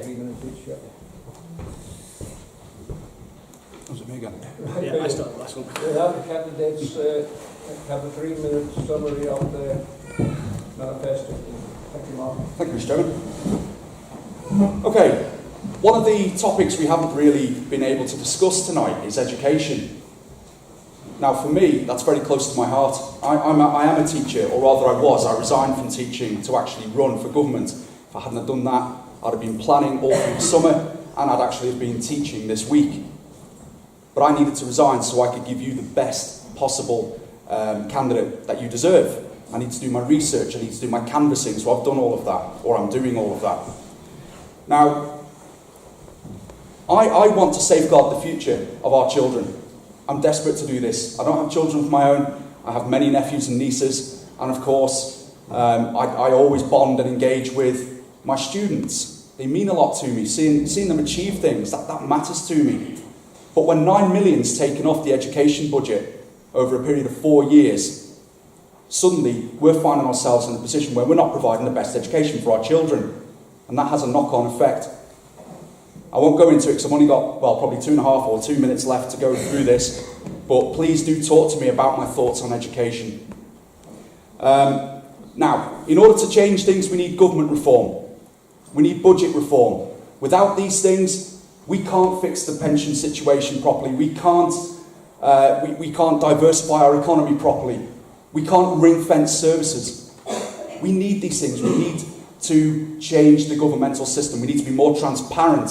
3-minute each, yeah. Was it me again? Yeah, I started the last one. We have the candidates have a 3-minute summary of the manifesto. Thank you, Mark. Thank you, Mr. Chairman. Okay, one of the topics we haven't really been able to discuss tonight is education. Now, for me, that's very close to my heart. I am a teacher, or rather I was. I resigned from teaching to actually run for government. If I hadn't have done that, I'd have been planning all through the summer, and I'd actually have been teaching this week. But I needed to resign so I could give you the best possible candidate that you deserve. I need to do my research, I need to do my canvassing, so I've done all of that, or I'm doing all of that. Now, I want to safeguard the future of our children. I'm desperate to do this. I don't have children of my own. I have many nephews and nieces, and of course, I always bond and engage with my students. They mean a lot to me. Seeing them achieve things, that matters to me. But when 9 million's taken off the education budget over a period of 4 years, suddenly we're finding ourselves in a position where we're not providing the best education for our children. And that has a knock-on effect. I won't go into it because I've only got, well, probably 2.5 or 2 minutes left to go through this. But please do talk to me about my thoughts on education. Now, in order to change things, we need government reform. We need budget reform. Without these things, we can't fix the pension situation properly. We can't diversify our economy properly. We can't ring-fence services. We need these things. We need to change the governmental system. We need to be more transparent.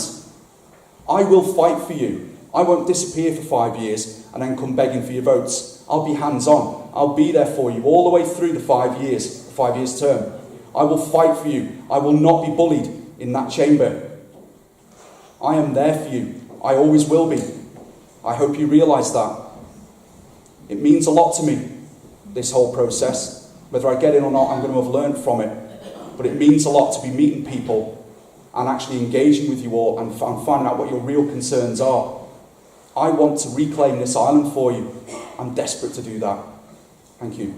I will fight for you. I won't disappear for 5 years and then come begging for your votes. I'll be hands-on. I'll be there for you all the way through the 5 years term. I will fight for you. I will not be bullied in that chamber. I am there for you. I always will be. I hope you realise that. It means a lot to me, this whole process. Whether I get in or not, I'm going to have learned from it. But it means a lot to be meeting people and actually engaging with you all and finding out what your real concerns are. I want to reclaim this island for you. I'm desperate to do that. Thank you.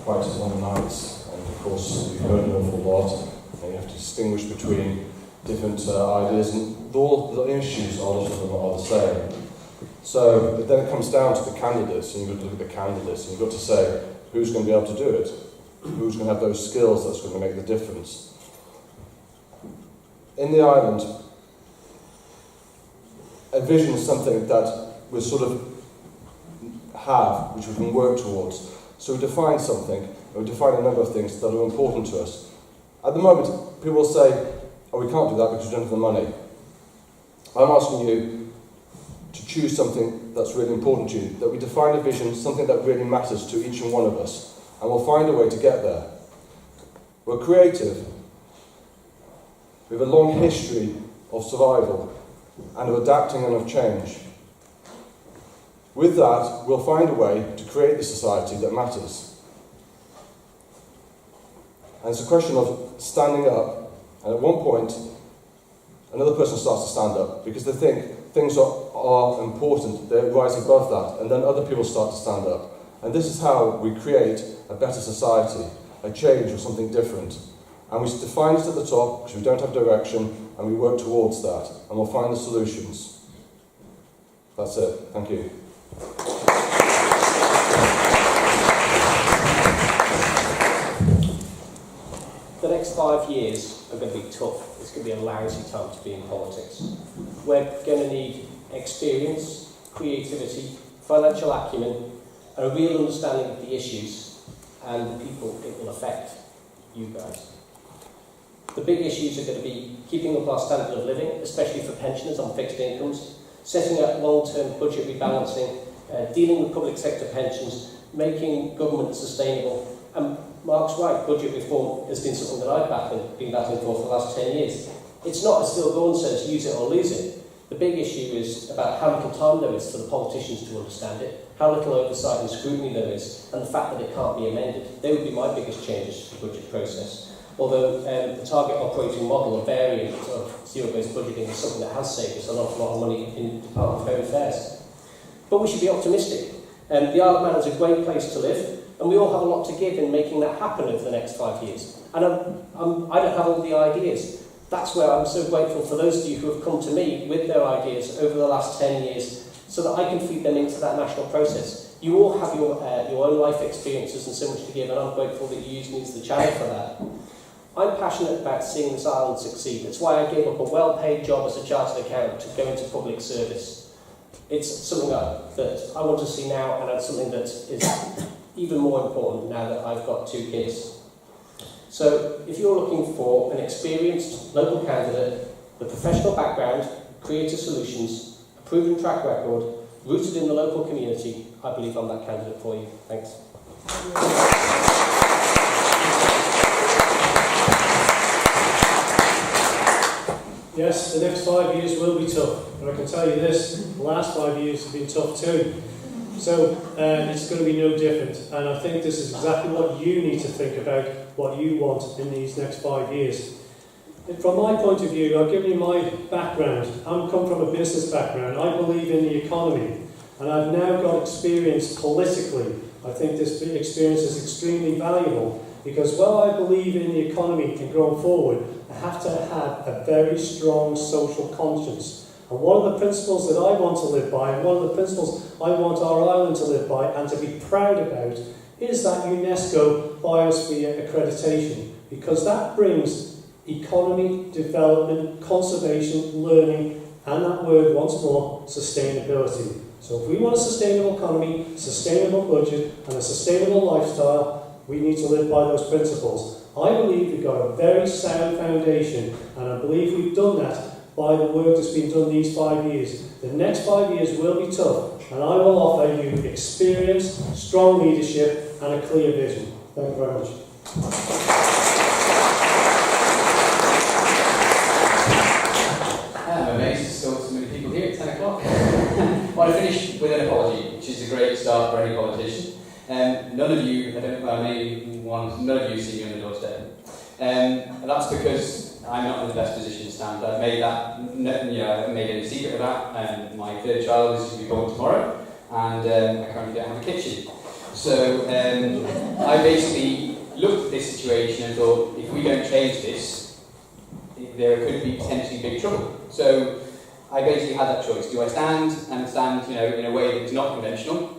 Quite as long nights, and of course you've heard an awful lot, and you have to distinguish between different ideas, and all the issues, a lot of them are the same. So then it comes down to the candidates, and you've got to look at the candidates, and you've got to say who's going to be able to do it, who's going to have those skills that's going to make the difference. In the island, a vision is something that we sort of have, which we can work towards. So we define something, and we define a number of things that are important to us. At the moment, people will say, oh, we can't do that because we don't have the money. I'm asking you to choose something that's really important to you, that we define a vision, something that really matters to each and one of us, and we'll find a way to get there. We're creative. We have a long history of survival and of adapting and of change. With that, we'll find a way to create the society that matters. And it's a question of standing up, and at one point, another person starts to stand up because they think things are important, they rise above that, and then other people start to stand up. And this is how we create a better society, a change or something different. And we define it at the top because we don't have direction, and we work towards that, and we'll find the solutions. That's it. Thank you. The next 5 years are going to be tough. It's going to be a lousy time to be in politics. We're going to need experience, creativity, financial acumen, and a real understanding of the issues and the people it will affect, you guys. The big issues are going to be keeping up our standard of living, especially for pensioners on fixed incomes, setting up long-term budget rebalancing, dealing with public sector pensions, making government sustainable. And Mark's right, budget reform has been something that I've been battling for the last 10 years. It's not, as Phil Gordon says, use it or lose it. The big issue is about how little time there is for the politicians to understand it, how little oversight and scrutiny there is, and the fact that it can't be amended. They would be my biggest changes to the budget process. Although the target operating model, a variant of zero-based budgeting, is something that has saved us an awful lot of money in Department of Home Affairs. But we should be optimistic. The Isle of Man is a great place to live, and we all have a lot to give in making that happen over the next 5 years. And I don't have all the ideas. That's where I'm so grateful for those of you who have come to me with their ideas over the last 10 years so that I can feed them into that national process. You all have your own life experiences and so much to give, and I'm grateful that you use me as the channel for that. I'm passionate about seeing this island succeed. That's why I gave up a well-paid job as a chartered accountant to go into public service. It's something that I want to see now, and it's something that is even more important now that I've got 2 kids. So if you're looking for an experienced local candidate, the professional background, creative solutions, a proven track record, rooted in the local community, I believe I'm that candidate for you. Thanks. Yes, the next 5 years will be tough, but I can tell you this, the last 5 years have been tough too. So it's going to be no different, and I think this is exactly what you need to think about, what you want in these next 5 years. And from my point of view, I've given you my background. I'm come from a business background. I believe in the economy, and I've now got experience politically. I think this experience is extremely valuable, because while I believe in the economy and going forward, I have to have a very strong social conscience. And one of the principles that I want to live by, and one of the principles I want our island to live by and to be proud about, is that UNESCO Biosphere accreditation, because that brings economy, development, conservation, learning, and that word once more, sustainability. So if we want a sustainable economy, sustainable budget, and a sustainable lifestyle, we need to live by those principles. I believe we've got a very sound foundation, and I believe we've done that by the work that's been done these 5 years. The next 5 years will be tough, and I will offer you experience, strong leadership, and a clear vision. Thank you very much. I'm amazed there's still so many people here at 10 o'clock. I want to finish with an apology, which is a great start for any politician. None of you, none of you see me on the doorstep. And that's because I'm not in the best position to stand. I've made that, I've made any secret of that. My 3rd child is to be born tomorrow, and I currently don't have a kitchen. So I basically looked at this situation and thought, if we don't change this, there could be potentially big trouble. So I basically had that choice. Do I stand in a way that's not conventional?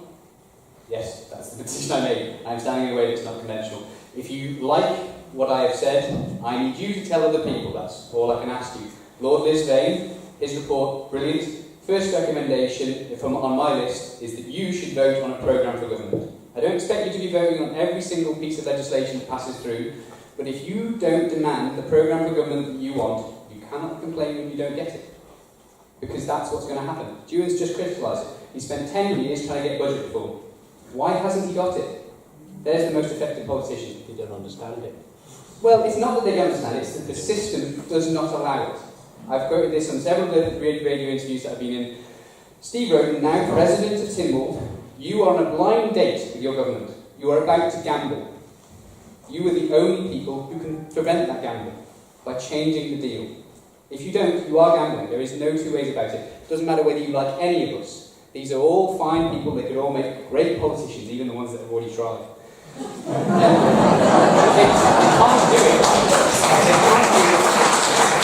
Yes, that's the decision I made. I'm standing in a way that's not conventional. If you like what I have said, I need you to tell other people. That's all I can ask you. Lord Lisvane, his report, brilliant. First recommendation on my list is that you should vote on a programme for government. I don't expect you to be voting on every single piece of legislation that passes through, but if you don't demand the programme for government that you want, you cannot complain when you don't get it. Because that's what's going to happen. Dewin's just criticised it. He spent 10 years trying to get budget reform. Why hasn't he got it? There's the most effective politician. You don't understand it. Well, it's not that they don't understand it, it's that the system does not allow it. I've quoted this on several radio interviews that I've been in. Steve Roden, now President of Tynwald, you are on a blind date with your government. You are about to gamble. You are the only people who can prevent that gambling by changing the deal. If you don't, you are gambling. There is no two ways about it. It doesn't matter whether you like any of us. These are all fine people. They could all make great politicians, even the ones that have already tried. They can't do it. They can't do it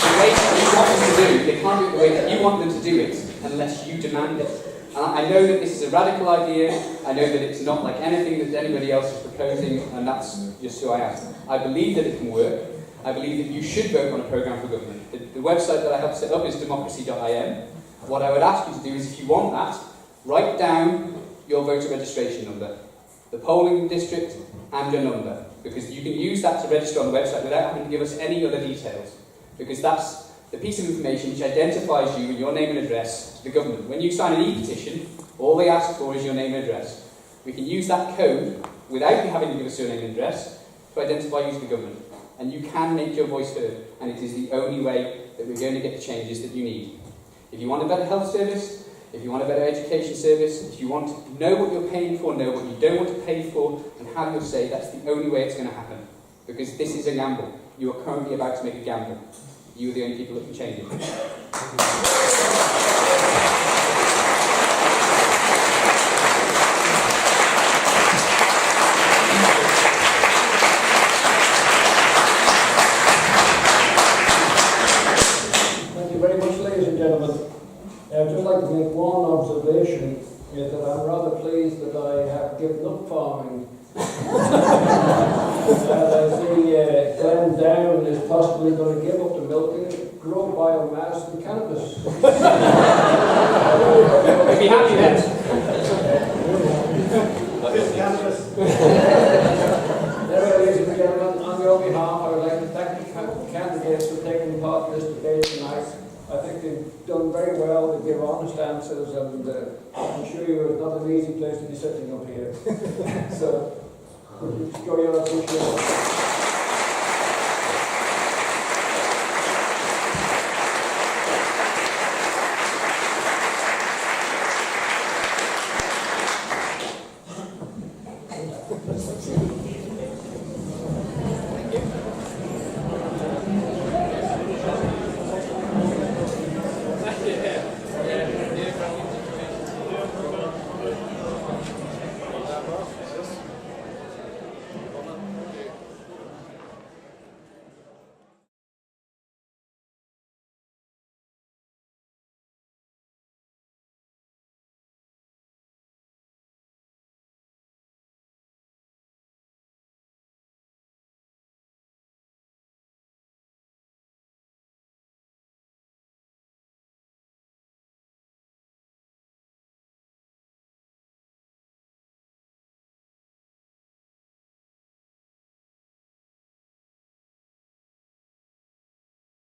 the way that you want them to do. They can't do it the way that you want them to do it unless you demand it. And I know that this is a radical idea. I know that it's not like anything that anybody else is proposing, and that's just who I am. I believe that it can work. I believe that you should vote on a programme for government. The website that I helped set up is democracy.im. What I would ask you to do is, if you want that, write down your voter registration number, the polling district, and your number, because you can use that to register on the website without having to give us any other details, because that's the piece of information which identifies you and your name and address to the government. When you sign an e-petition, all they ask for is your name and address. We can use that code without you having to give us your name and address to identify you to the government, and you can make your voice heard, and it is the only way that we're going to get the changes that you need. If you want a better health service, if you want a better education service, if you want to know what you're paying for, know what you don't want to pay for, and have your say, that's the only way it's going to happen. Because this is a gamble. You are currently about to make a gamble. You are the only people that can change it. gentlemen, I'd just like to make one observation, is that I'm rather pleased that I have given up farming. As I see Glen Down is possibly going to give up the milking and grow biomass and cannabis. We'd be happy then. Anyway, ladies and gentlemen, on your behalf, I would like to thank the candidates for taking part in this debate tonight. I think they've done very well. They give honest answers, and I can assure you it's not an easy place to be sitting up here. So, show your appreciation.